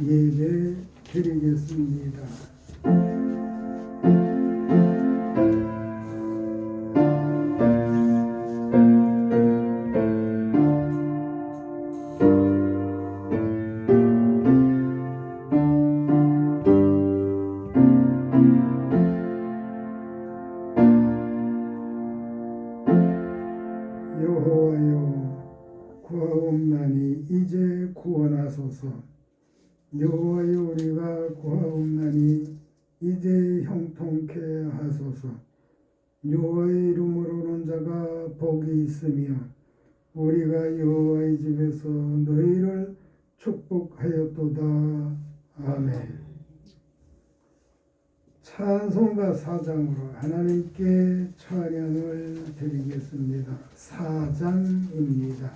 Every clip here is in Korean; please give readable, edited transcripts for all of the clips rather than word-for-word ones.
예배 드리겠습니다. 여호와여 구하옵나니 이제 구원하소서. 여호와여 우리가 구하옵나니 이제 형통케 하소서. 여호와의 이름으로 오는 자가 복이 있으며 우리가 여호와의 집에서 너희를 축복하였도다. 아멘. 찬송가 4장으로 하나님께 찬양을 드리겠습니다. 4장입니다.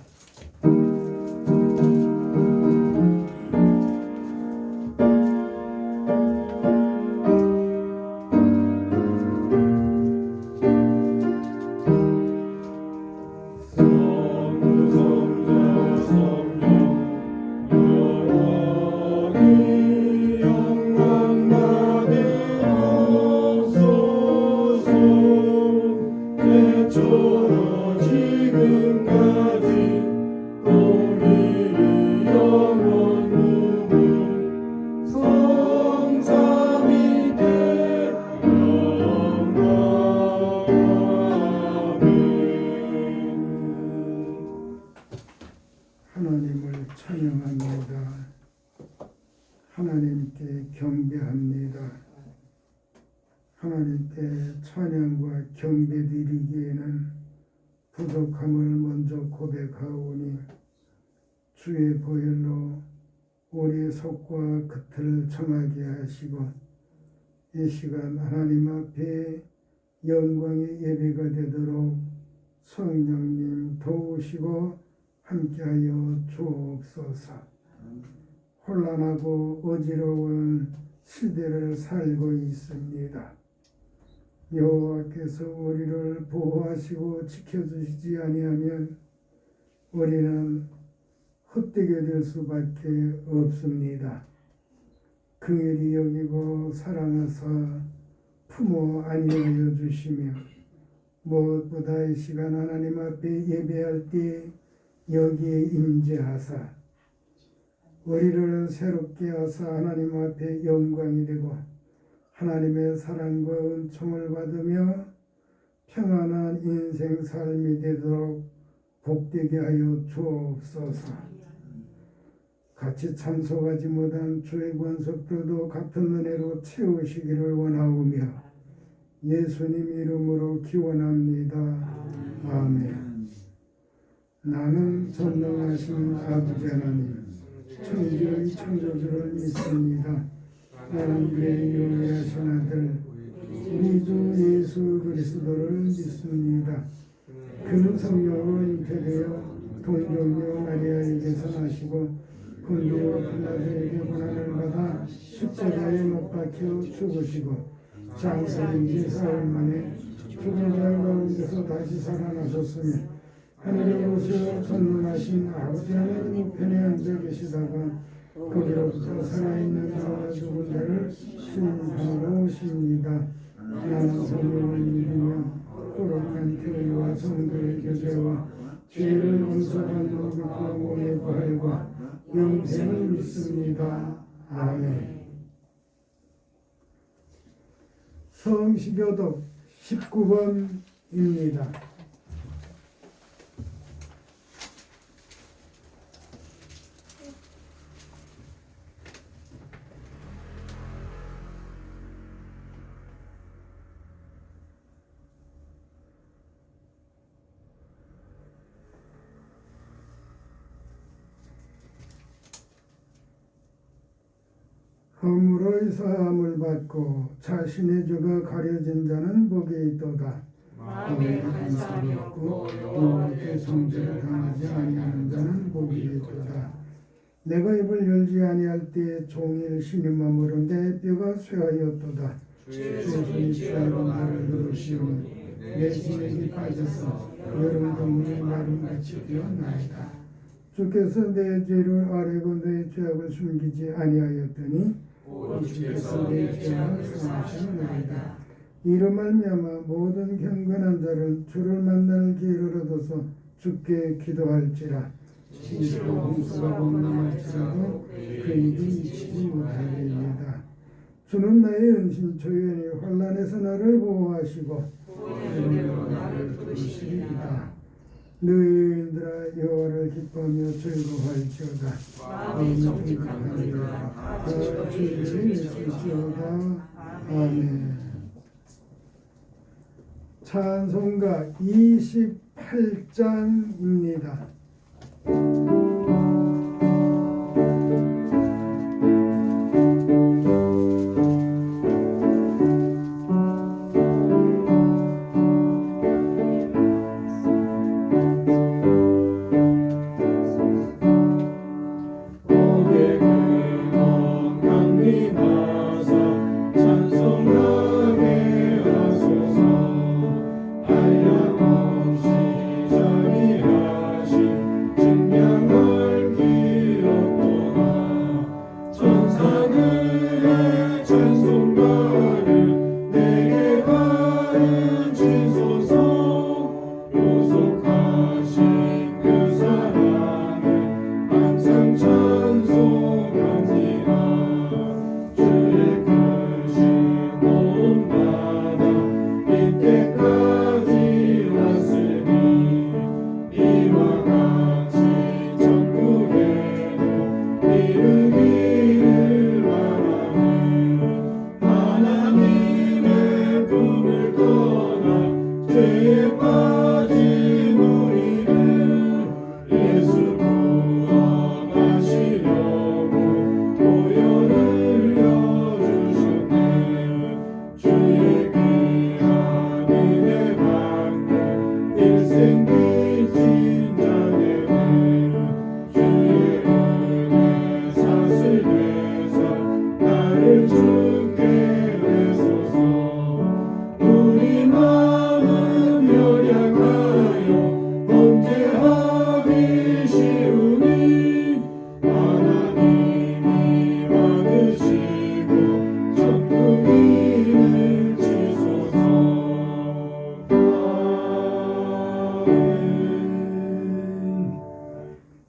하나님을 찬양합니다. 하나님께 경배합니다. 하나님께 찬양과 경배 드리기에는 부족함을 먼저 고백하오니 주의 보혈로 우리의 속과 겉을 정하게 하시고 이 시간 하나님 앞에 영광의 예배가 되도록 성령님 도우시고 함께하여 주옵소서. 혼란하고 어지러운 시대를 살고 있습니다. 여호와께서 우리를 보호하시고 지켜주시지 아니하면 우리는 헛되게 될 수밖에 없습니다. 긍휼히 여기고 사랑하사 품어 안위하여 주시며 무엇보다 이 시간 하나님 앞에 예배할 때 여기에 임재하사 우리를 새롭게 하사 하나님 앞에 영광이 되고 하나님의 사랑과 은총을 받으며 평안한 인생 삶이 되도록 복되게 하여 주옵소서. 같이 참석하지 못한 주의 권속들도 같은 은혜로 채우시기를 원하오며 예수님 이름으로 기원합니다. 아멘. 나는 전능하신 아버지 하나님 천지의 창조주를 믿습니다. 나는 그의 유일하신 아들 우리 주 예수 그리스도를 믿습니다. 그는 성령으로 잉태되어 동정녀 마리아에게서 나시고 본디오 빌라도에게 고난을 받아 십자가에 못 박혀 죽으시고 장사된 지 사흘 만에 죽은 자 가운데서 다시 살아나셨으며 하늘에 오셔 전능하신 아버지 하나님 우편에 앉아 계시다가 거기로부터 살아있는 자와 죽은 자를 심판하러 오십니다. 나는 성령을 믿으며 거룩한 교회와 성도의 교제와 죄를 용서받는 것과 몸의 부활과 영생을 믿습니다. 아멘. 성시교독 19번입니다. 허물의 사함을 받고 자신의 죄가 가려진 자는 복이 있도다. 마음에 간섭이 없고 여호와께 정죄를 당하지 아니하는 자는 복이 있도다. 내가 입을 열지 아니할 때에 종일 신음함으로 내 뼈가 쇠하였도다. 주의 손이 피하러 나를 누르시오니 내 진액이 빠져서 여름 동문의 마름같이 되었나이다. 주께서 내 죄를 아뢰고 내 죄악을 숨기지 아니하였더니 주께서 내 죄악을 사하시나이다. 이로 말미암아 모든 경건한 자를 주를 만날 기회를 얻어서 주께 기도할지라. 진실로 홍수가 범람할지라도 그에게 미치지 못하리이다. 주는 나의 은신 조연히 환난에서 나를 보호하시고 은혜로 나를 부르시리이다. 너희들아 여호와를 기뻐하며 즐거워할지어다. 마음이 정직하니라 다 주를 외칠지어다. 아멘. 찬송가 28장입니다.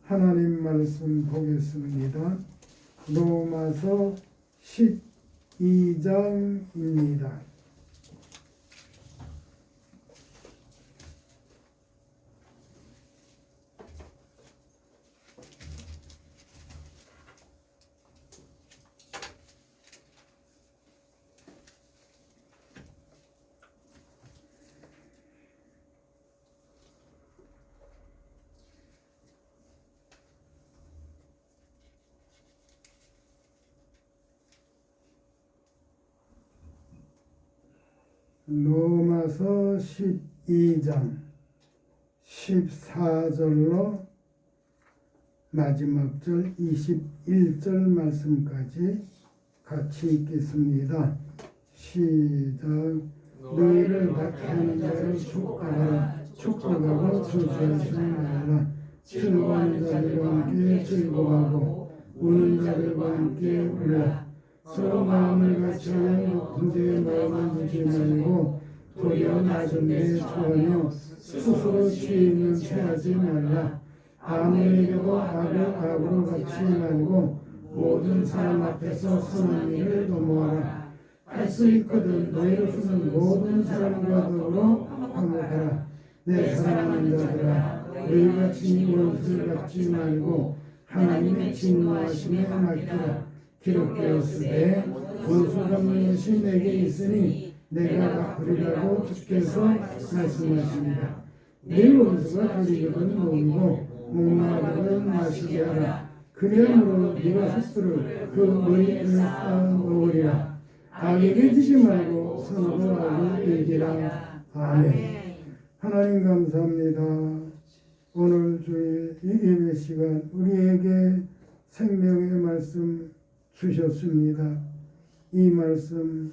하나님 말씀 보겠습니다. 로마서 12장입니다. 로마서 12장 14절로 마지막 절 21절 말씀까지 같이 읽겠습니다. 시작. 너희를 박해하는 자를 축복하라. 축복하고 저주하지 말라. 즐거워하는 자들과 함께 즐거워하고 우는 자들과 함께 울라. 서로 마음을 같이하여 높은 데에 마음을 두지 말고 도리어 낮은 데에 처하며 스스로 지혜 있는 체하지 말라. 아무에게도 악을 악으로 갚지 말고 모든 사람 앞에서 선한 일을 도모하라. 할 수 있거든 너희로서는 모든 사람과 더불어 화목하라. 내 사랑하는 자들아 너희가 친히 원수를 갚지 말고 하나님의 진노하심에 맡기라. 기록되었으되 원수 갚는 것이 내게 있으니 내가 갚으리라고 주께서 말씀하십니다. 네 원수가 가지거든 먹이고 목마르거든 마시게 하라. 그리함으로 네가 스스로 그 머리에 쌓아놓으리라. 악에게 지지 말고 선으로 악을 이기라. 아멘. 하나님 감사합니다. 오늘 주일 이 예배 시간 우리에게 생명의 말씀 주셨습니다. 이 말씀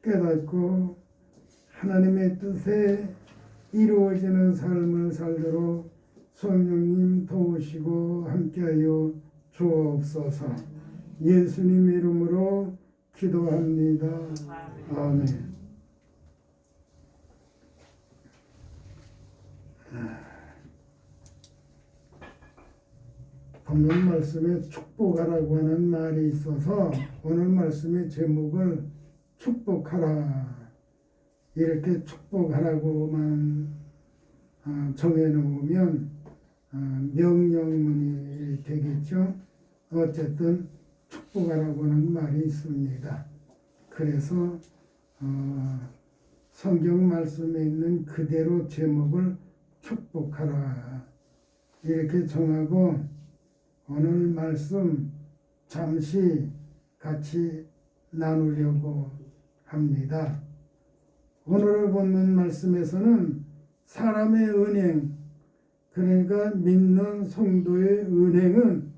깨닫고 하나님의 뜻에 이루어지는 삶을 살도록 성령님 도우시고 함께하여 주옵소서. 예수님 이름으로 기도합니다. 아멘. 본문 말씀에 축복하라고 하는 말이 있어서 오늘 말씀의 제목을 축복하라, 이렇게 축복하라고만 정해놓으면 명령문이 되겠죠. 어쨌든 축복하라고 하는 말이 있습니다. 그래서 성경 말씀에 있는 그대로 제목을 축복하라 이렇게 정하고 오늘 말씀 잠시 같이 나누려고 합니다. 오늘 본문 말씀에서는 사람의 은행, 그러니까 믿는 성도의 은행은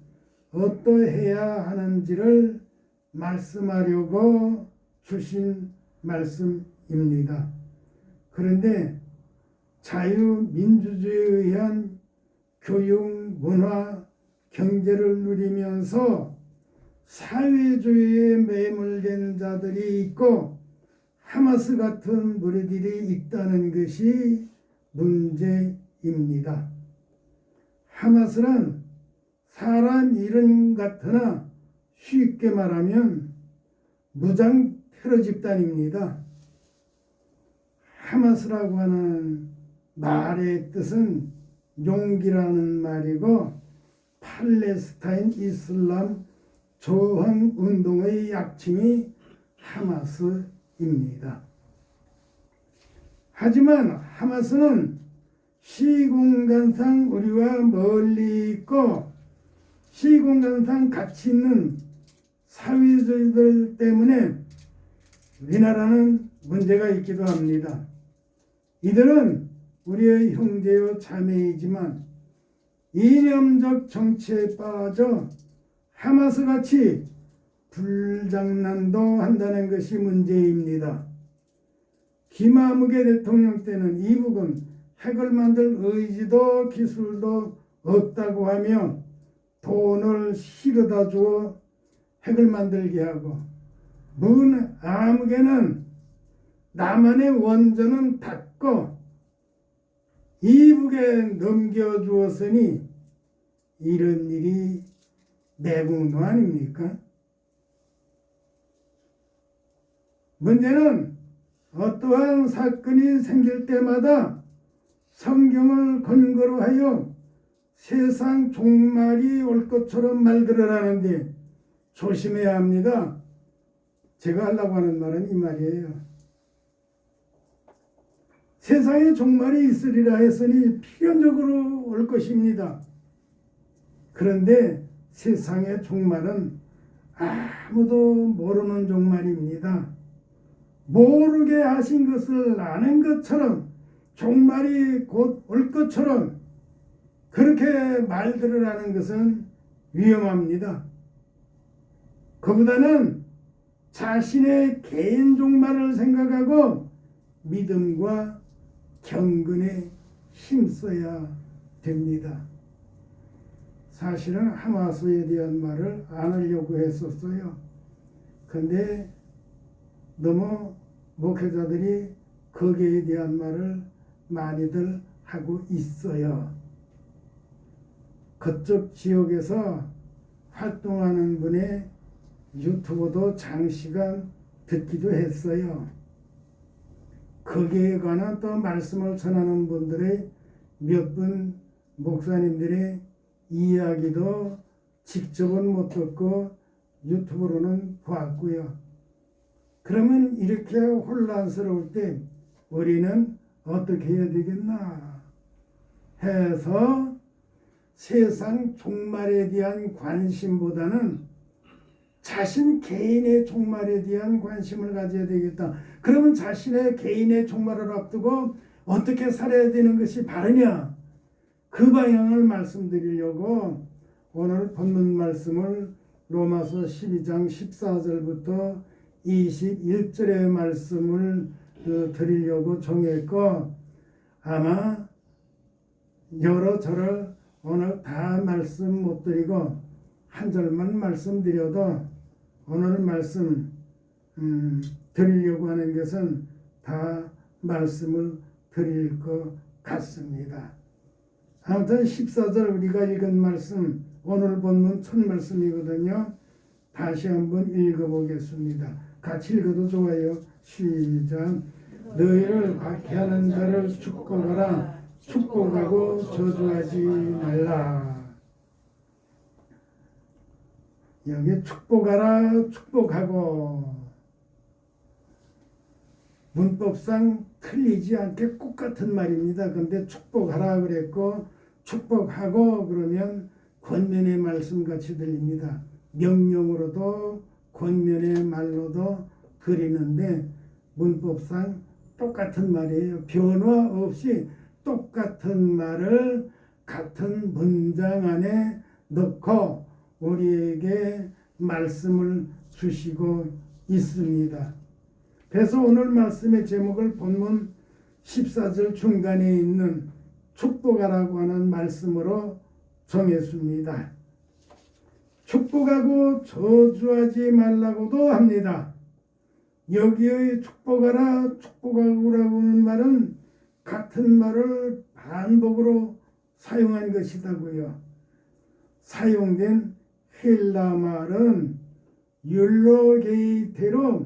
어떠해야 하는지를 말씀하려고 주신 말씀입니다. 그런데 자유민주주의에 의한 교육, 문화, 경제를 누리면서 사회주의에 매몰된 자들이 있고 하마스 같은 무리들이 있다는 것이 문제입니다. 하마스는 사람 이름 같으나 쉽게 말하면 무장 테러 집단입니다. 하마스라고 하는 말의 뜻은 용기라는 말이고 팔레스타인 이슬람 저항 운동의 약칭이 하마스입니다. 하지만 하마스는 시공간상 우리와 멀리 있고 시공간상 가치 있는 사회주의들 때문에 우리나라는 문제가 있기도 합니다. 이들은 우리의 형제요 자매이지만 이념적 정치에 빠져 하마스같이 불장난도 한다는 것이 문제입니다. 김아무개 대통령 때는 이북은 핵을 만들 의지도 기술도 없다고 하며 돈을 실어다 주어 핵을 만들게 하고 문 아무개는 남한의 원전은 닫고 이북에 넘겨주었으니 이런 일이 매국노 아닙니까? 문제는 어떠한 사건이 생길 때마다 성경을 근거로 하여 세상 종말이 올 것처럼 말들을 하는데 조심해야 합니다. 제가 하려고 하는 말은 이 말이에요. 세상에 종말이 있으리라 했으니 필연적으로 올 것입니다. 그런데 세상의 종말은 아무도 모르는 종말입니다. 모르게 하신 것을 아는 것처럼 종말이 곧 올 것처럼 그렇게 말들을 하는 것은 위험합니다. 그보다는 자신의 개인 종말을 생각하고 믿음과 경건에 힘써야 됩니다. 사실은 하마스에 대한 말을 안 하려고 했었어요. 근데 너무 목회자들이 거기에 대한 말을 많이들 하고 있어요. 그쪽 지역에서 활동하는 분의 유튜브도 장시간 듣기도 했어요. 거기에 관한 또 말씀을 전하는 분들의 몇 분 목사님들의 이야기도 직접은 못 듣고 유튜브로는 보았고요. 그러면 이렇게 혼란스러울 때 우리는 어떻게 해야 되겠나 해서 세상 종말에 대한 관심보다는 자신 개인의 종말에 대한 관심을 가져야 되겠다. 그러면 자신의 개인의 종말을 앞두고 어떻게 살아야 되는 것이 바르냐? 그 방향을 말씀드리려고 오늘 본문 말씀을 로마서 12장 14절부터 21절의 말씀을 드리려고 정했고 아마 여러 절을 오늘 다 말씀 못 드리고 한 절만 말씀드려도 오늘 말씀 드리려고 하는 것은 다 말씀을 드릴 것 같습니다. 아무튼 14절 우리가 읽은 말씀 오늘 본문 첫 말씀이거든요. 다시 한번 읽어보겠습니다. 같이 읽어도 좋아요. 시작. 너희를 박해하는 자를 축복하라. 축복하고 저주하지 말라. 여기 축복하라, 축복하고 문법상 틀리지 않게 꼭 같은 말입니다. 근데 축복하라 그랬고 축복하고 그러면 권면의 말씀 같이 들립니다. 명령으로도 권면의 말로도 드리는데 문법상 똑같은 말이에요. 변화 없이 똑같은 말을 같은 문장 안에 넣고 우리에게 말씀을 주시고 있습니다. 그래서 오늘 말씀의 제목을 본문 14절 중간에 있는 축복하라고 하는 말씀으로 정했습니다. 축복하고 저주하지 말라고도 합니다. 여기의 축복하라, 축복하고라고 하는 말은 같은 말을 반복으로 사용한 것이다고요. 사용된 헬라 말은 율로게이테로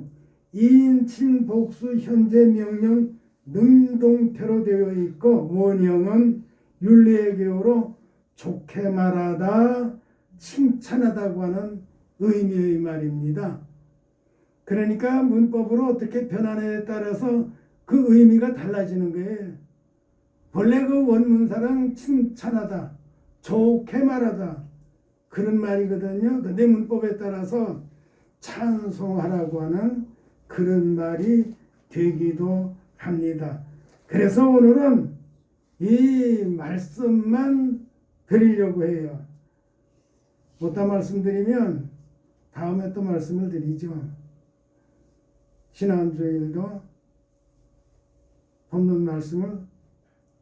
2인칭 복수 현재 명령 능동태로 되어 있고 원형은 율레게어로 좋게 말하다, 칭찬하다고 하는 의미의 말입니다. 그러니까 문법으로 어떻게 변하느냐에 따라서 그 의미가 달라지는 거예요. 본래 그 원문사랑 칭찬하다, 좋게 말하다 그런 말이거든요. 근데 문법에 따라서 찬송하라고 하는 그런 말이 되기도 합니다. 그래서 오늘은 이 말씀만 드리려고 해요. 못다 말씀드리면 다음에 또 말씀을 드리죠. 지난주일도 본문 말씀을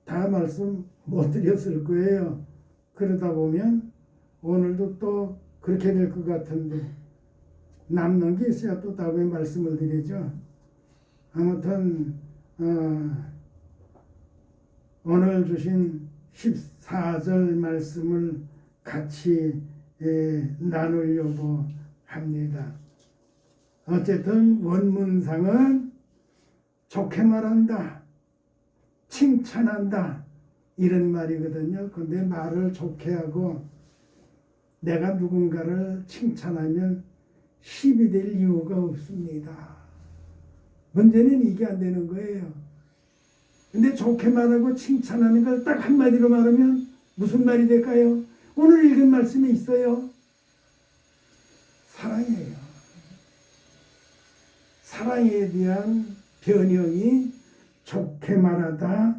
다 말씀 못 드렸을 거예요. 그러다 보면 오늘도 또 그렇게 될 것 같은데 남는 게 있어야 또 다음에 말씀을 드리죠. 아무튼 오늘 주신 14절 말씀을 같이 나누려고 합니다. 어쨌든 원문상은 좋게 말한다, 칭찬한다 이런 말이거든요. 근데 말을 좋게 하고 내가 누군가를 칭찬하면 힘이 될 이유가 없습니다. 문제는 이게 안 되는 거예요. 근데 좋게 말하고 칭찬하는 걸 딱 한마디로 말하면 무슨 말이 될까요? 오늘 읽은 말씀이 있어요. 사랑이에요. 사랑에 대한 변형이 좋게 말하다,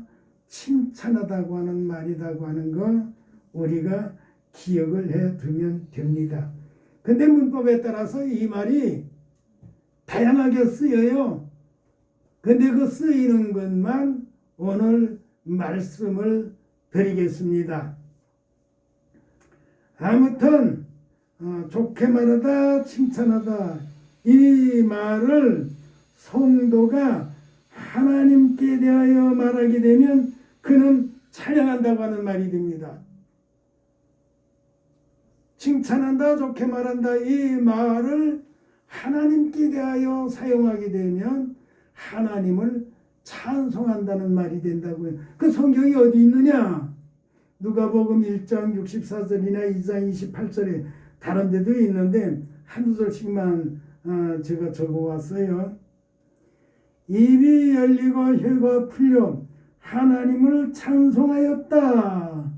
칭찬하다고 하는 말이라고 하는 거 우리가 기억을 해두면 됩니다. 근데 문법에 따라서 이 말이 다양하게 쓰여요. 근데 그 쓰이는 것만 오늘 말씀을 드리겠습니다. 아무튼 좋게 말하다, 칭찬하다 이 말을 성도가 하나님께 대하여 말하게 되면 그는 찬양한다고 하는 말이 됩니다. 칭찬한다, 좋게 말한다 이 말을 하나님께 대하여 사용하게 되면 하나님을 찬송한다는 말이 된다고요. 그 성경이 어디 있느냐? 누가복음 1장 64절이나 2장 28절에 다른 데도 있는데 한두 절씩만 제가 적어왔어요. 입이 열리고 혀가 풀려 하나님을 찬송하였다.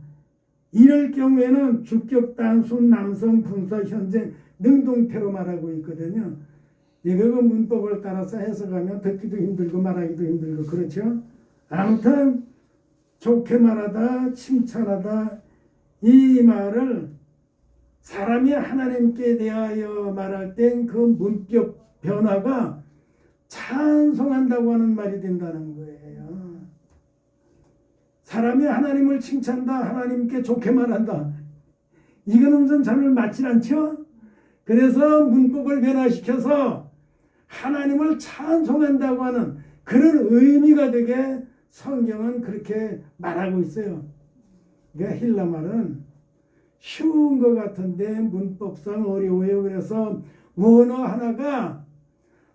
이럴 경우에는 주격 단순 남성 분사 현재 능동태로 말하고 있거든요. 이거 그 문법을 따라서 해석하면 듣기도 힘들고 말하기도 힘들고 그렇죠. 아무튼 좋게 말하다, 칭찬하다 이 말을 사람이 하나님께 대하여 말할 땐 그 문법 변화가 찬송한다고 하는 말이 된다는 거예요. 사람이 하나님을 칭찬한다, 하나님께 좋게 말한다. 이거는 좀 잘 맞질 않죠? 그래서 문법을 변화시켜서 하나님을 찬송한다고 하는 그런 의미가 되게 성경은 그렇게 말하고 있어요. 그러니까 힐라 말은 쉬운 것 같은데 문법상 어려워요. 그래서 원어 하나가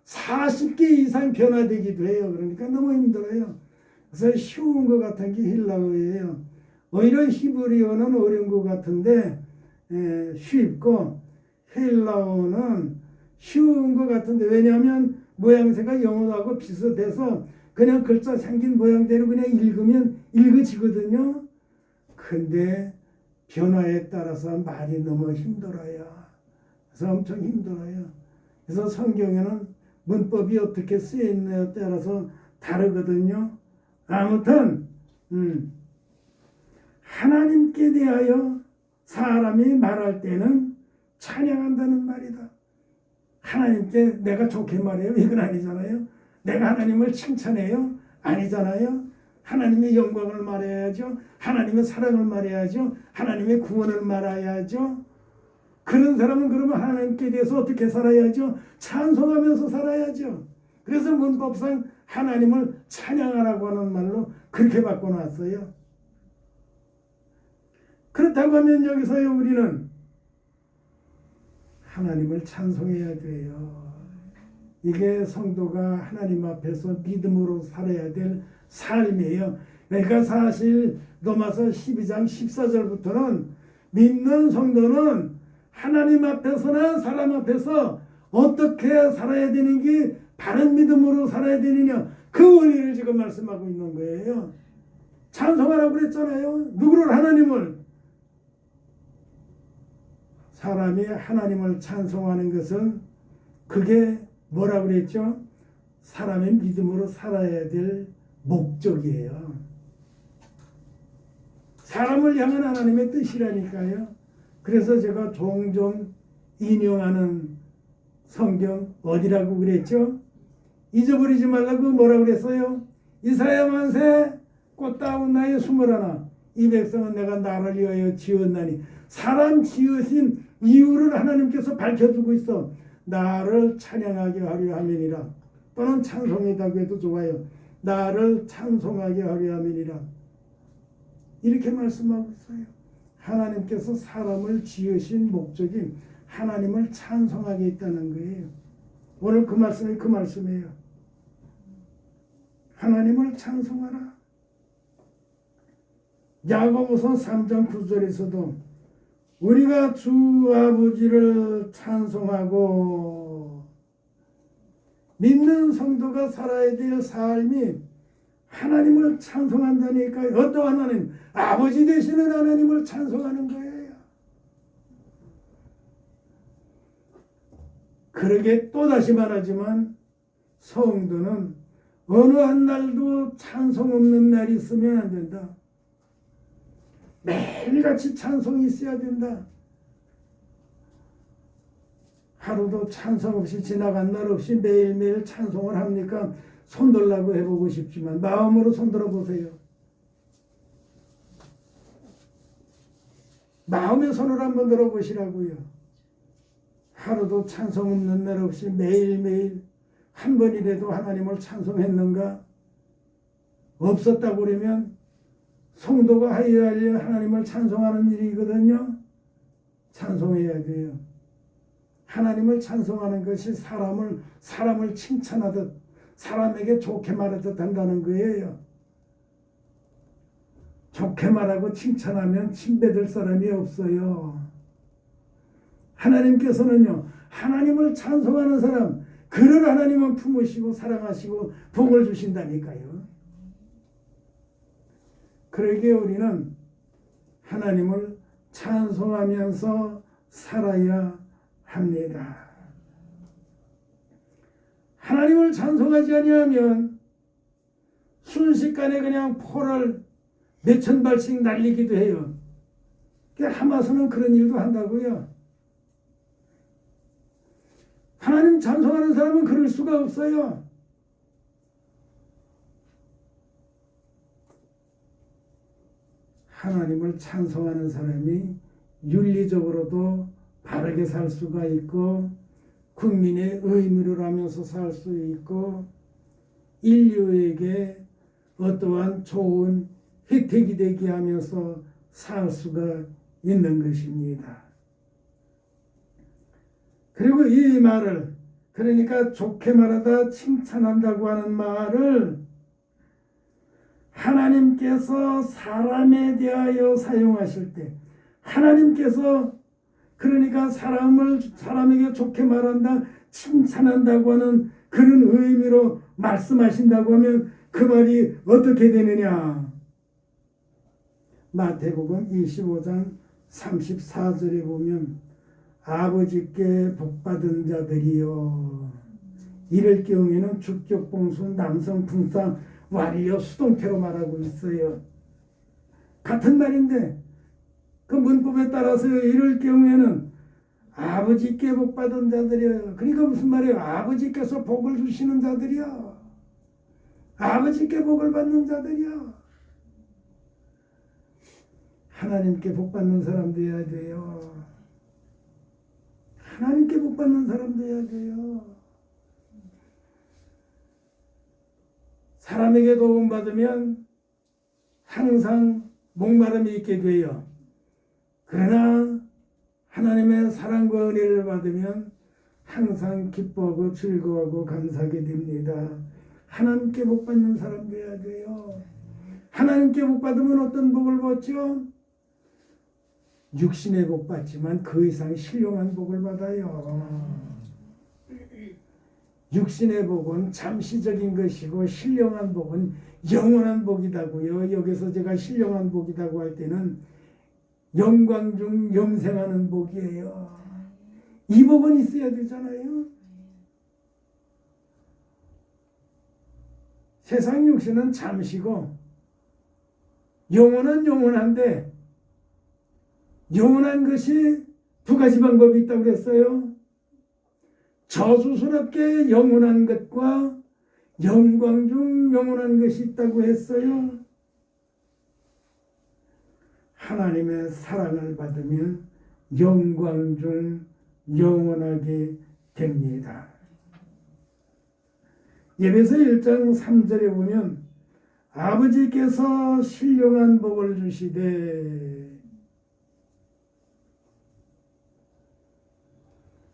40개 이상 변화되기도 해요. 그러니까 너무 힘들어요. 그래서 쉬운 것 같은 게 힐라어예요. 오히려 히브리어는 어려운 것 같은데 쉽고 힐라어는 쉬운 것 같은데, 왜냐하면 모양새가 영어하고 비슷해서 그냥 글자 생긴 모양대로 그냥 읽으면 읽어지거든요. 근데 변화에 따라서 말이 너무 힘들어요. 그래서 엄청 힘들어요. 그래서 성경에는 문법이 어떻게 쓰여 있느냐에 따라서 다르거든요. 아무튼 하나님께 대하여 사람이 말할 때는 찬양한다는 말이다. 하나님께 내가 좋게 말해요? 이건 아니잖아요. 내가 하나님을 칭찬해요? 아니잖아요. 하나님의 영광을 말해야죠. 하나님의 사랑을 말해야죠. 하나님의 구원을 말해야죠. 그런 사람은 그러면 하나님께 대해서 어떻게 살아야죠? 찬송하면서 살아야죠. 그래서 문법상 하나님을 찬양하라고 하는 말로 그렇게 바꿔놨어요. 그렇다고 하면 여기서요, 우리는 하나님을 찬송해야 돼요. 이게 성도가 하나님 앞에서 믿음으로 살아야 될 삶이에요. 그러니까 사실 로마서 12장 14절부터는 믿는 성도는 하나님 앞에서나 사람 앞에서 어떻게 살아야 되는 게 바른 믿음으로 살아야 되느냐, 그 원리를 지금 말씀하고 있는 거예요. 찬송하라고 그랬잖아요. 누구를? 하나님을. 사람이 하나님을 찬송하는 것은 그게 뭐라고 그랬죠? 사람의 믿음으로 살아야 될 목적이에요. 사람을 향한 하나님의 뜻이라니까요. 그래서 제가 종종 인용하는 성경 어디라고 그랬죠? 잊어버리지 말라고 뭐라고 그랬어요? 이사야 만세 꽃다운 나의 숨으라나 이 백성은 내가 나를 위하여 지었나니. 사람 지으신 이유를 하나님께서 밝혀주고 있어. 나를 찬양하게 하려 함이니라. 또는 찬송이라고 해도 좋아요. 나를 찬송하게 하려 함이니라. 이렇게 말씀하고 있어요. 하나님께서 사람을 지으신 목적이 하나님을 찬송하게 있다는 거예요. 오늘 그 말씀이 그 말씀이에요. 하나님을 찬송하라. 야고보서 3장 9절에서도 우리가 주 아버지를 찬송하고, 믿는 성도가 살아야 될 삶이 하나님을 찬송한다니까요. 어떠한 하나님? 아버지 되시는 하나님을 찬송하는 거예요. 그러게 또다시 말하지만 성도는 어느 한 날도 찬송 없는 날이 있으면 안 된다. 매일같이 찬송이 있어야 된다. 하루도 찬송 없이 지나간 날 없이 매일매일 찬송을 합니까? 손들라고 해보고 싶지만 마음으로 손들어 보세요. 마음의 손을 한번 들어보시라고요. 하루도 찬송 없는 날 없이 매일매일 한 번이라도 하나님을 찬송했는가? 없었다고 그러면 성도가 하여야 할 일, 하나님을 찬송하는 일이거든요. 찬송해야 돼요. 하나님을 찬송하는 것이 사람을 칭찬하듯 사람에게 좋게 말하듯 한다는 거예요. 좋게 말하고 칭찬하면 침뱉을 사람이 없어요. 하나님께서는요, 하나님을 찬송하는 사람, 그를 하나님은 품으시고 사랑하시고 복을 주신다니까요. 그러기에 우리는 하나님을 찬송하면서 살아야 합니다. 하나님을 찬송하지 아니하면 순식간에 그냥 포를 몇천 발씩 날리기도 해요. 하마스는 그런 일도 한다고요. 하나님 찬송하는 사람은 그럴 수가 없어요. 하나님을 찬송하는 사람이 윤리적으로도 바르게 살 수가 있고 국민의 의무를 하면서 살 수 있고 인류에게 어떠한 좋은 혜택이 되게 하면서 살 수가 있는 것입니다. 그리고 이 말을, 그러니까 좋게 말하다 칭찬한다고 하는 말을 하나님께서 사람에 대하여 사용하실 때, 하나님께서 그러니까 사람에게 좋게 말한다, 칭찬한다고 하는 그런 의미로 말씀하신다고 하면 그 말이 어떻게 되느냐? 마태복음 25장 34절에 보면 아버지께 복받은 자들이여, 이럴 경우에는 주격봉수 남성풍상 와리여 수동태로 말하고 있어요. 같은 말인데 그 문법에 따라서 이럴 경우에는 아버지께 복받은 자들이여. 그러니까 무슨 말이에요? 아버지께서 복을 주시는 자들이여, 아버지께 복을 받는 자들이여. 하나님께 복받는 사람 되어야 돼요. 하나님께 복받는 사람 되어야 돼요. 사람에게 도움받으면 항상 목마름이 있게 돼요. 그러나 하나님의 사랑과 은혜를 받으면 항상 기뻐하고 즐거워하고 감사하게 됩니다. 하나님께 복받는 사람 되어야 돼요. 하나님께 복받으면 어떤 복을 받죠? 육신의 복 받지만 그 이상 신령한 복을 받아요. 육신의 복은 잠시적인 것이고 신령한 복은 영원한 복이다고요. 여기서 제가 신령한 복이라고 할 때는 영광 중 영생하는 복이에요. 이 복은 있어야 되잖아요. 세상 육신은 잠시고 영원은 영원한데, 영원한 것이 두 가지 방법이 있다고 그랬어요. 저수스럽게 영원한 것과 영광 중 영원한 것이 있다고 했어요. 하나님의 사랑을 받으면 영광 중 영원하게 됩니다. 에베소 1장 3절에 보면 아버지께서 신령한 복을 주시되,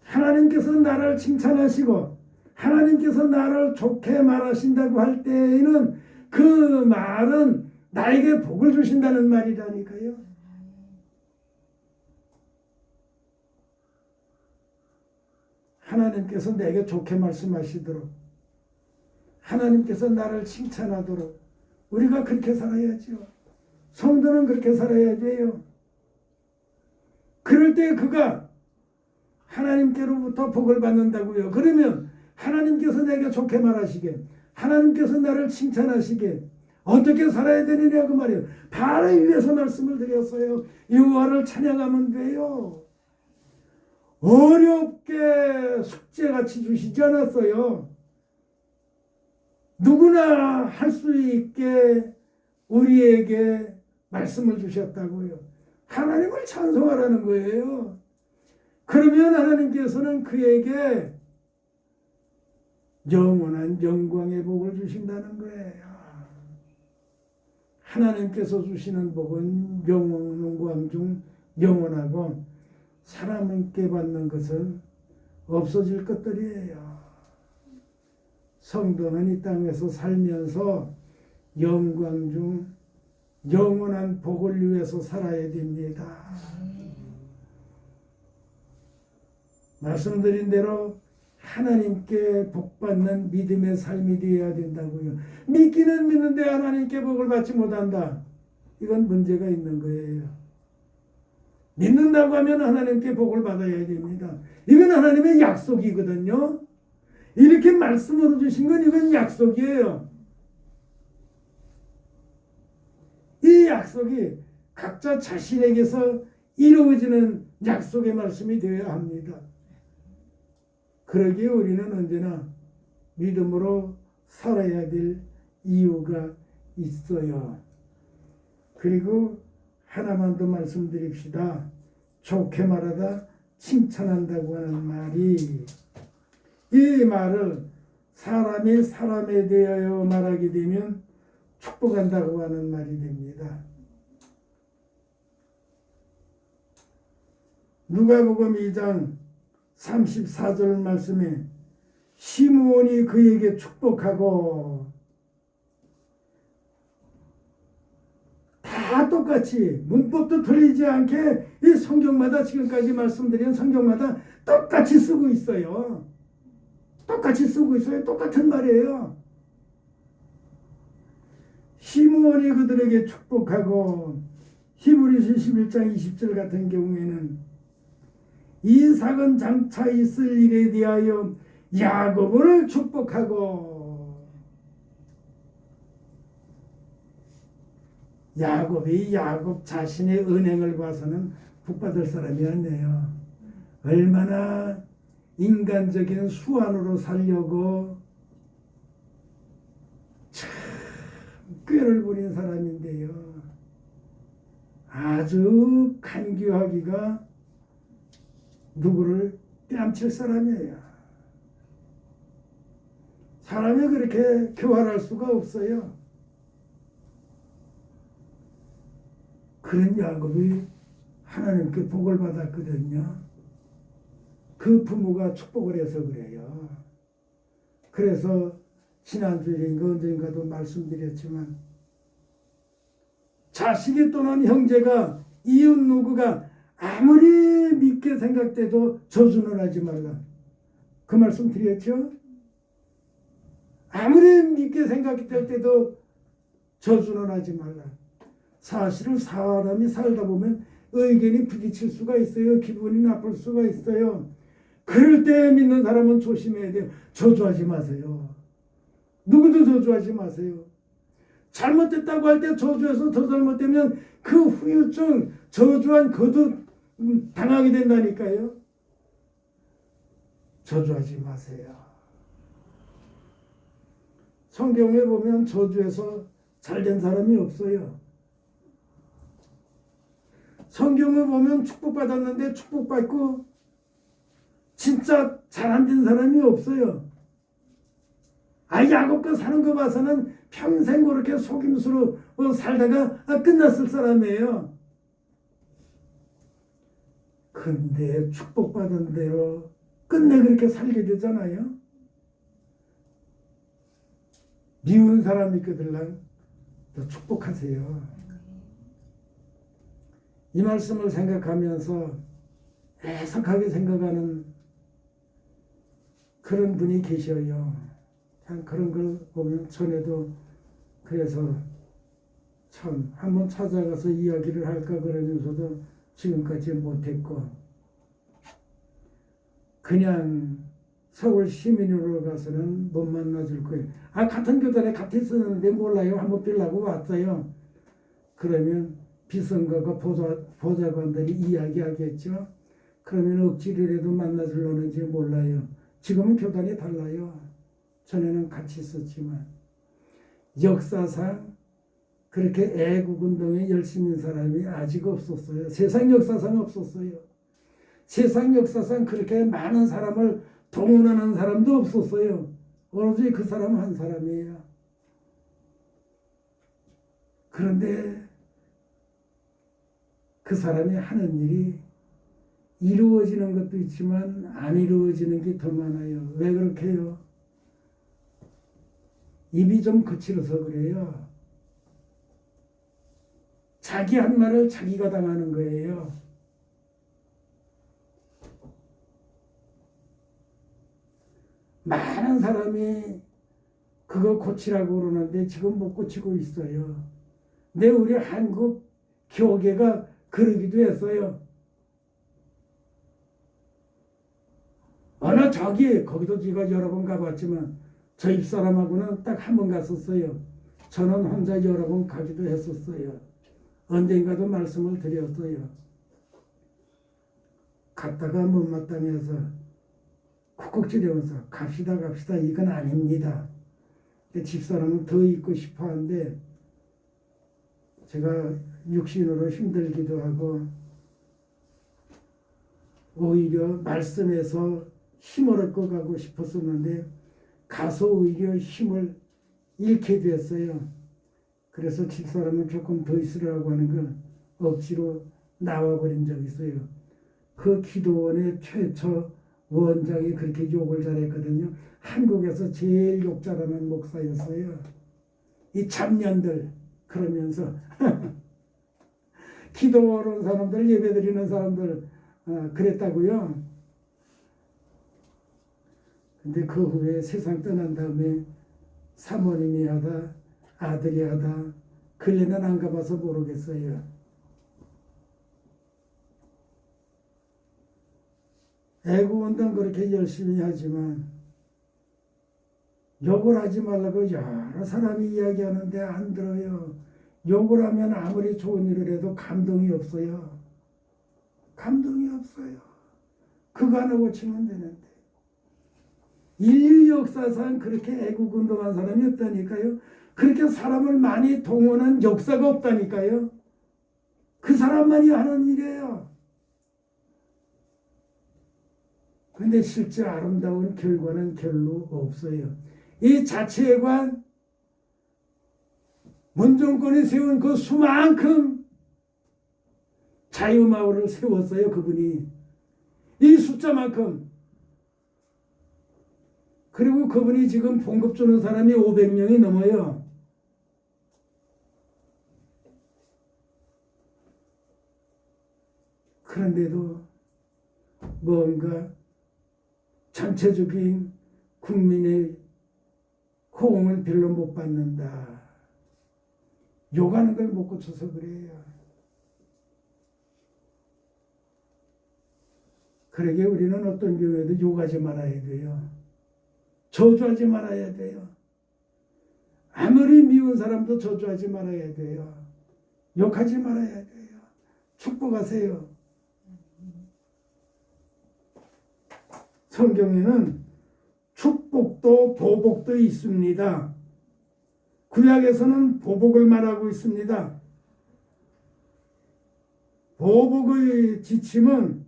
하나님께서 나를 칭찬하시고 하나님께서 나를 좋게 말하신다고 할 때에는 그 말은 나에게 복을 주신다는 말이라니까요. 하나님께서 내게 좋게 말씀하시도록, 하나님께서 나를 칭찬하도록 우리가 그렇게 살아야죠. 성도는 그렇게 살아야 돼요. 그럴 때 그가 하나님께로부터 복을 받는다고요. 그러면 하나님께서 내게 좋게 말하시게, 하나님께서 나를 칭찬하시게 어떻게 살아야 되느냐 그 말이에요. 바로 위에서 말씀을 드렸어요. 여호와를 찬양하면 돼요. 어렵게 숙제같이 주시지 않았어요. 누구나 할 수 있게 우리에게 말씀을 주셨다고요. 하나님을 찬송하라는 거예요. 그러면 하나님께서는 그에게 영원한 영광의 복을 주신다는 거예요. 하나님께서 주시는 복은 영광 중 영원하고 사람께 받는 것은 없어질 것들이에요. 성도는 이 땅에서 살면서 영광 중 영원한 복을 위해서 살아야 됩니다. 말씀드린 대로 하나님께 복받는 믿음의 삶이 되어야 된다고요. 믿기는 믿는데 하나님께 복을 받지 못한다. 이건 문제가 있는 거예요. 믿는다고 하면 하나님께 복을 받아야 됩니다. 이건 하나님의 약속이거든요. 이렇게 말씀으로 주신 건 이건 약속이에요. 이 약속이 각자 자신에게서 이루어지는 약속의 말씀이 되어야 합니다. 그러기에 우리는 언제나 믿음으로 살아야 될 이유가 있어요. 그리고 하나만 더 말씀드립시다. 좋게 말하다 칭찬한다고 하는 말이, 이 말을 사람이 사람에 대하여 말하게 되면 축복한다고 하는 말이 됩니다. 누가복음 2장 34절 말씀에 시므온이 그에게 축복하고, 다 똑같이 문법도 틀리지 않게 이 성경마다, 지금까지 말씀드린 성경마다 똑같이 쓰고 있어요. 똑같이 쓰고 있어요. 똑같은 말이에요. 시므온이 그들에게 축복하고, 히브리서 11장 20절 같은 경우에는 이삭은 장차 있을 일에 대하여 야곱을 축복하고, 야곱이 야곱 자신의 은행을 봐서는 복받을 사람이 아니에요. 얼마나 인간적인 수완으로 살려고 참 꾀를 부린 사람인데요. 아주 간교하기가 누구를 뺨칠 사람이에요. 사람이 그렇게 교활할 수가 없어요. 그런 야곱이 하나님께 복을 받았거든요. 그 부모가 축복을 해서 그래요. 그래서 지난주인가 언젠가도 말씀드렸지만, 자식이 또는 형제가, 이웃 누구가 아무리 믿게 생각돼도 저주는 하지 말라. 그 말씀 드렸죠? 아무리 믿게 생각될 때도 저주는 하지 말라. 사실은 사람이 살다 보면 의견이 부딪힐 수가 있어요. 기분이 나쁠 수가 있어요. 그럴 때 믿는 사람은 조심해야 돼요. 저주하지 마세요. 누구도 저주하지 마세요. 잘못됐다고 할 때 저주해서 더 잘못되면 그 후유증, 저주한 거듭 당하게 된다니까요. 저주하지 마세요. 성경에 보면 저주해서 잘된 사람이 없어요. 성경을 보면 축복받았는데 축복받고 진짜 잘 안 된 사람이 없어요. 야곱과 사는 거 봐서는 평생 그렇게 속임수로 살다가 끝났을 사람이에요. 근데 축복받은 대로 끝내 그렇게 살게 되잖아요. 미운 사람이 있거든 더 축복하세요. 이 말씀을 생각하면서 애석하게 생각하는 그런 분이 계셔요. 참 그런 걸 보면 전에도 그래서 참 한번 찾아가서 이야기를 할까 그러면서도 지금까지 못했고, 그냥 서울 시민으로 가서는 못 만나줄 거예요. 같은 교단에 같이 있었는데 몰라요. 한번 뵈려고 왔어요. 그러면 비선거가 보좌관들이 이야기하겠죠. 그러면 억지로라도 만나주려는지 몰라요. 지금은 교단이 달라요. 전에는 같이 있었지만 역사상 그렇게 애국운동에 열심인 사람이 아직 없었어요. 세상 역사상 없었어요. 세상 역사상 그렇게 많은 사람을 동원하는 사람도 없었어요. 오로지 그 사람 한 사람이에요. 그런데 그 사람이 하는 일이 이루어지는 것도 있지만 안 이루어지는 게 더 많아요. 왜 그렇게 해요? 입이 좀 거칠어서 그래요. 자기 한 말을 자기가 당하는 거예요. 많은 사람이 그거 고치라고 그러는데 지금 못 고치고 있어요. 근데 우리 한국 교계가 그러기도 했어요. 어느 거기도 제가 여러 번 가봤지만 저 입사람하고는 딱 한 번 갔었어요. 저는 혼자 여러 번 가기도 했었어요. 언젠가도 말씀을 드렸어요. 갔다가 못마땅해서 쿡쿡지르면서 갑시다 이건 아닙니다. 집사람은 더 있고 싶어 하는데 제가 육신으로 힘들기도 하고 오히려 말씀에서 힘을 얻고 가고 싶었었는데 가서 오히려 힘을 잃게 됐어요. 그래서 집사람은 조금 더 있으라고 하는 걸 억지로 나와버린 적이 있어요. 그 기도원의 최초 원장이 그렇게 욕을 잘했거든요. 한국에서 제일 욕 잘하는 목사였어요. 이 잡년들 그러면서 기도원 온 사람들, 예배드리는 사람들 그랬다고요. 근데 그 후에 세상 떠난 다음에 사모님이 하다 아들이 하다 근래는 안 가봐서 모르겠어요. 애국운동 그렇게 열심히 하지만 욕을 하지 말라고 여러 사람이 이야기하는데 안 들어요. 욕을 하면 아무리 좋은 일을 해도 감동이 없어요. 감동이 없어요. 그거 하나 고치면 되는데. 인류 역사상 그렇게 애국운동한 사람이 없다니까요. 그렇게 사람을 많이 동원한 역사가 없다니까요. 그 사람만이 하는 일이에요. 근데 실제 아름다운 결과는 별로 없어요. 이 자치회관 문정권이 세운 그 수만큼 자유마을을 세웠어요. 그분이 이 숫자만큼. 그리고 그분이 지금 봉급 주는 사람이 500명이 넘어요. 그런데도 뭔가 전체적인 국민의 호응을 별로 못 받는다. 욕하는 걸 못 고쳐서 그래요. 그러게 우리는 어떤 경우에도 욕하지 말아야 돼요. 저주하지 말아야 돼요. 아무리 미운 사람도 저주하지 말아야 돼요. 욕하지 말아야 돼요. 축복하세요. 성경에는 축복도 보복도 있습니다. 구약에서는 보복을 말하고 있습니다. 보복의 지침은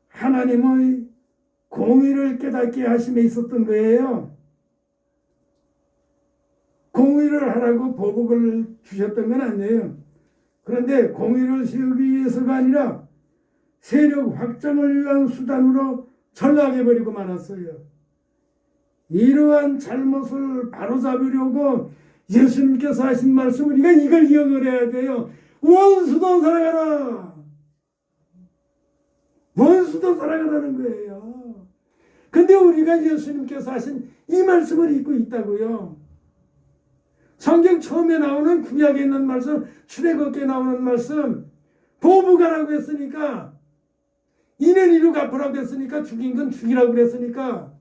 하나님의 공의를 깨닫게 하심에 있었던 거예요. 공의를 하라고 보복을 주셨던 건 아니에요. 그런데 공의를 세우기 위해서가 아니라 세력 확장을 위한 수단으로 전락해버리고 말았어요. 이러한 잘못을 바로잡으려고 예수님께서 하신 말씀을 우리가 이걸 기억을 해야 돼요. 원수도 사랑하라. 원수도 사랑하라는 거예요. 근데 우리가 예수님께서 하신 이 말씀을 잊고 있다고요. 성경 처음에 나오는 구약에 있는 말씀, 출애굽기에 나오는 말씀, 보복하라고 했으니까, 이는 이로 갚으라고 했으니까, 죽인 건 죽이라고 그랬으니까.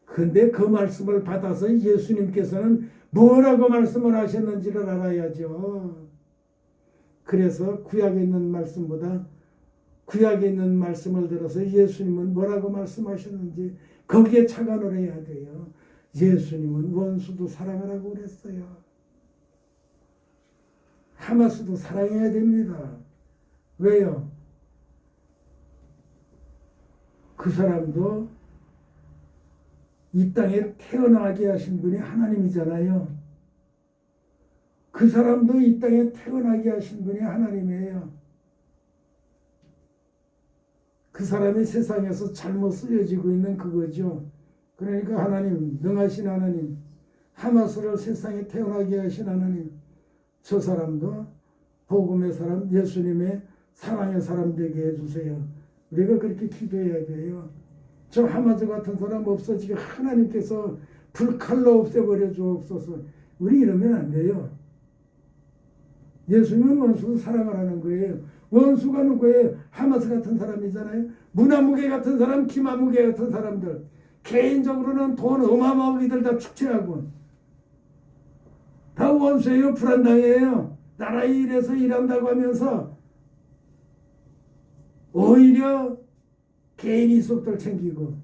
근데 그 말씀을 받아서 예수님께서는 뭐라고 말씀을 하셨는지를 알아야죠. 그래서 구약에 있는 말씀보다 구약에 있는 말씀을 들어서 예수님은 뭐라고 말씀하셨는지 거기에 착안을 해야 돼요. 예수님은 원수도 사랑하라고 그랬어요. 하마스도 사랑해야 됩니다. 왜요? 그 사람도 이 땅에 태어나게 하신 분이 하나님이잖아요. 그 사람도 이 땅에 태어나게 하신 분이 하나님이에요. 그 사람이 세상에서 잘못 쓰여지고 있는 그거죠. 그러니까 하나님, 능하신 하나님, 하마스를 세상에 태어나게 하신 하나님, 저 사람도 복음의 사람, 예수님의 사랑의 사람 되게 해주세요. 우리가 그렇게 기도해야 돼요. 저 하마스 같은 사람 없어지게 하나님께서 불칼로 없애버려 주옵소서. 우리 이러면 안 돼요. 예수님은 원수도 사랑하라는 거예요. 원수가 누구예요? 하마스 같은 사람이잖아요. 문화무게 같은 사람, 기마무게 같은 사람들. 개인적으로는 돈 어마어마하게들 다 축제하고 다 원수예요. 불안당해요. 나라 일해서 일한다고 하면서 오히려 개인이 속들 챙기고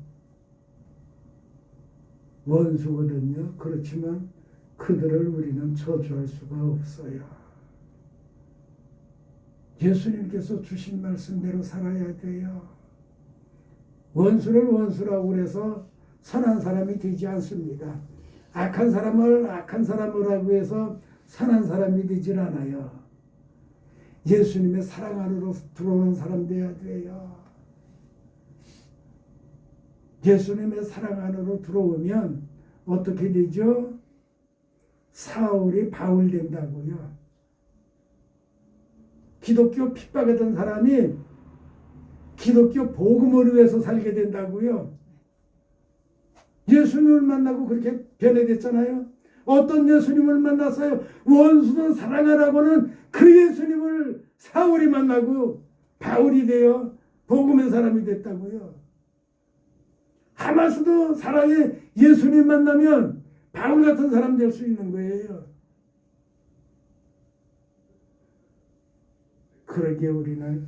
원수거든요. 그렇지만 그들을 우리는 저주할 수가 없어요. 예수님께서 주신 말씀대로 살아야 돼요. 원수를 원수라고 해서 선한 사람이 되지 않습니다. 악한 사람을 악한 사람이라고 해서 선한 사람이 되질 않아요. 예수님의 사랑 안으로 들어오는 사람 되어야 돼요. 예수님의 사랑 안으로 들어오면 어떻게 되죠? 사울이 바울 된다고요. 기독교 핍박하던 사람이 기독교 복음을 위해서 살게 된다고요. 예수님을 만나고 그렇게 변해됐잖아요. 어떤 예수님을 만났어요? 원수도 사랑하라고는 그 예수님을 사울이 만나고 바울이 되어 복음의 사람이 됐다고요. 하마스도 사랑해 예수님 만나면 바울 같은 사람 될 수 있는 거예요. 그러기에 우리는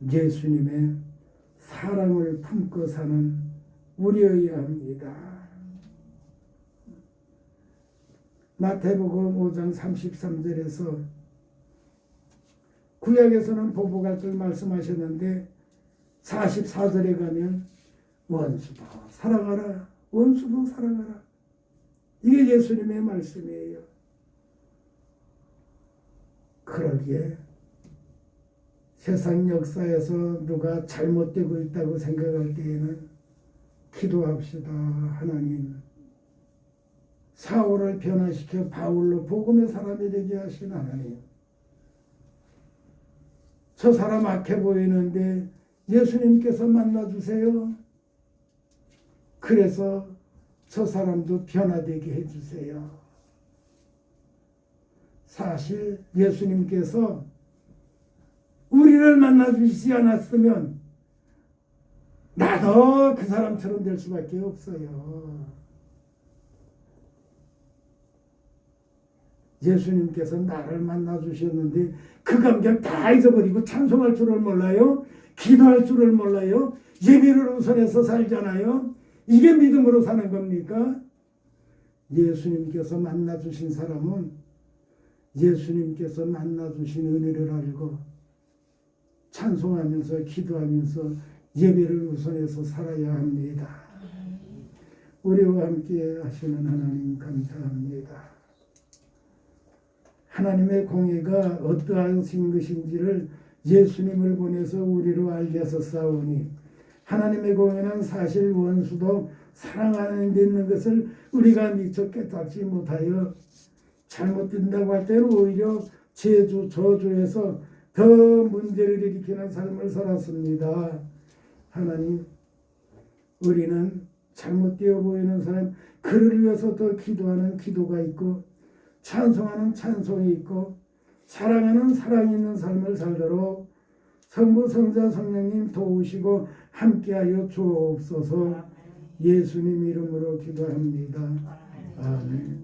예수님의 사랑을 품고 사는 우리여야 합니다. 마태복음 5장 33절에서 구약에서는 보복할 말씀하셨는데 44절에 가면 원수도 사랑하라, 원수도 사랑하라. 이게 예수님의 말씀이에요. 그러기에 세상 역사에서 누가 잘못되고 있다고 생각할 때에는 기도합시다. 하나님, 사울을 변화시켜 바울로 복음의 사람이 되게 하신 하나님, 저 사람 악해 보이는데 예수님께서 만나주세요. 그래서 저 사람도 변화되게 해주세요. 사실 예수님께서 우리를 만나주시지 않았으면 나도 그 사람처럼 될 수밖에 없어요. 예수님께서 나를 만나주셨는데 그 감격 다 잊어버리고 찬송할 줄을 몰라요? 기도할 줄을 몰라요? 예배를 우선해서 살잖아요? 이게 믿음으로 사는 겁니까? 예수님께서 만나주신 사람은 예수님께서 만나주신 은혜를 알고 찬송하면서 기도하면서 예배를 우선해서 살아야 합니다. 우리와 함께 하시는 하나님 감사합니다. 하나님의 공의가 어떠하신 것인지를 예수님을 보내서 우리로 알게 하셨사오니 하나님의 공의는 사실 원수도 사랑하는 데 있는 것을 우리가 미처 깨닫지 못하여 잘못된다고 할 때는 오히려 제주 저주에서 더 문제를 일으키는 삶을 살았습니다. 하나님, 우리는 잘못되어 보이는 사람, 그를 위해서 더 기도하는 기도가 있고 찬송하는 찬송이 있고 사랑하는 사랑이 있는 삶을 살도록 성부 성자 성령님 도우시고 함께하여 주옵소서. 예수님 이름으로 기도합니다. 아멘.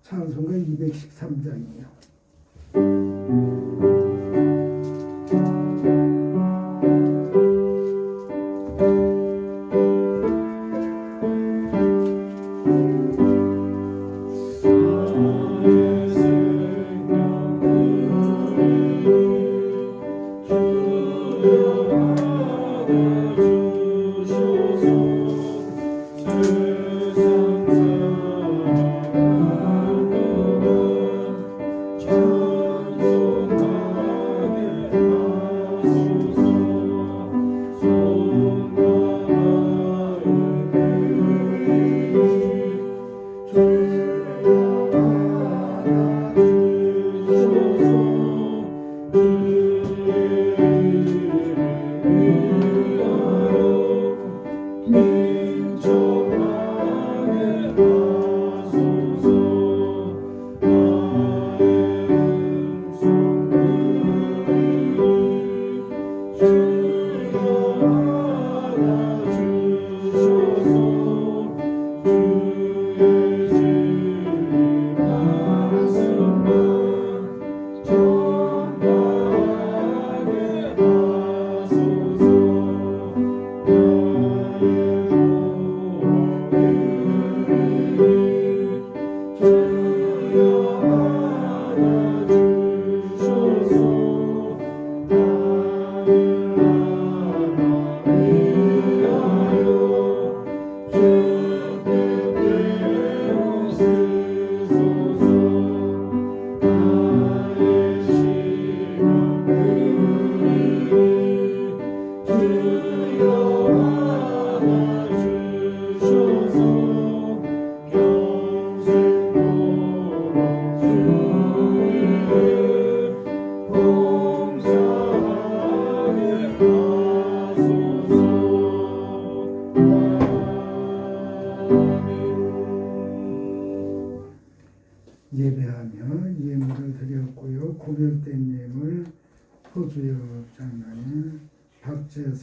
찬송가 213장이요. 찬송하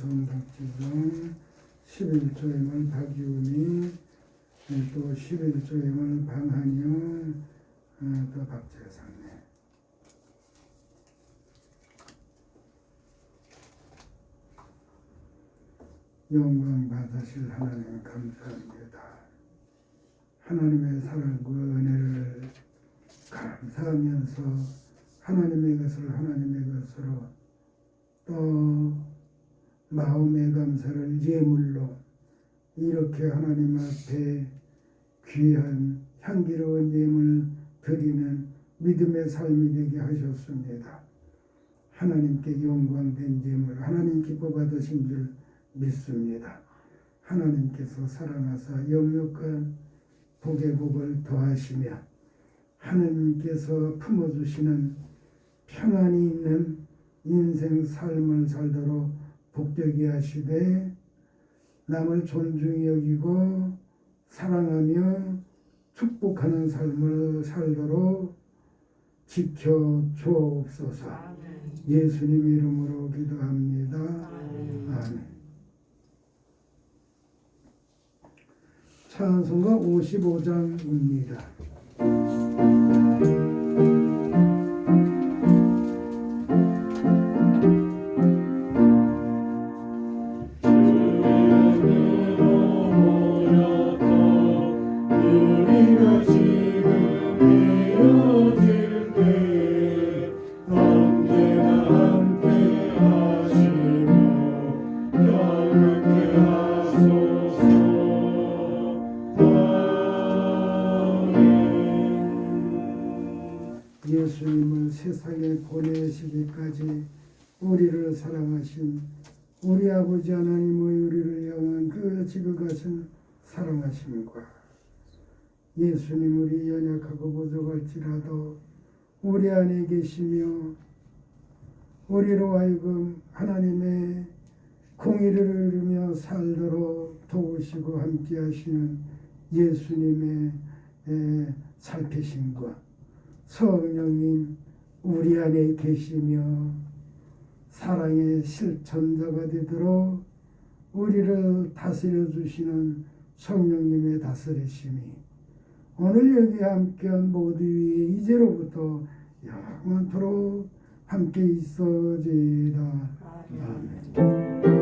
손박지성, 11조임을 박유미, 또 11조임을 방한영, 또 박재상네. 영광 받으실 하나님 감사합니다. 하나님의 사랑과 은혜를 감사하면서 하나님의 것을 하나님의 것으로 또 마음의 감사를 예물로 이렇게 하나님 앞에 귀한 향기로운 예물 드리는 믿음의 삶이 되게 하셨습니다. 하나님께 영광된 예물 하나님 기뻐 받으신 줄 믿습니다. 하나님께서 사랑하사 영육간 복의 복을 더하시며 하나님께서 품어주시는 평안이 있는 인생 삶을 살도록 복되게 하시되 남을 존중히 여기고 사랑하며 축복하는 삶을 살도록 지켜 주옵소서. 예수님 이름으로 기도합니다. 아멘. 찬송가 55장입니다. 예수님을 세상에 보내시기까지 우리를 사랑하신 우리 아버지 하나님의 우리를 향한 그 지극하신 사랑하심과 예수님 우리 연약하고 부족할지라도 우리 안에 계시며 우리로 하여금 하나님의 공의를 이루며 살도록 도우시고 함께 하시는 예수님의 살피심과 성령님 우리 안에 계시며 사랑의 실천자가 되도록 우리를 다스려 주시는 성령님의 다스리심이 오늘 여기 함께한 모두 위에 이제로부터 영원토록 함께 있어지이다. 아멘.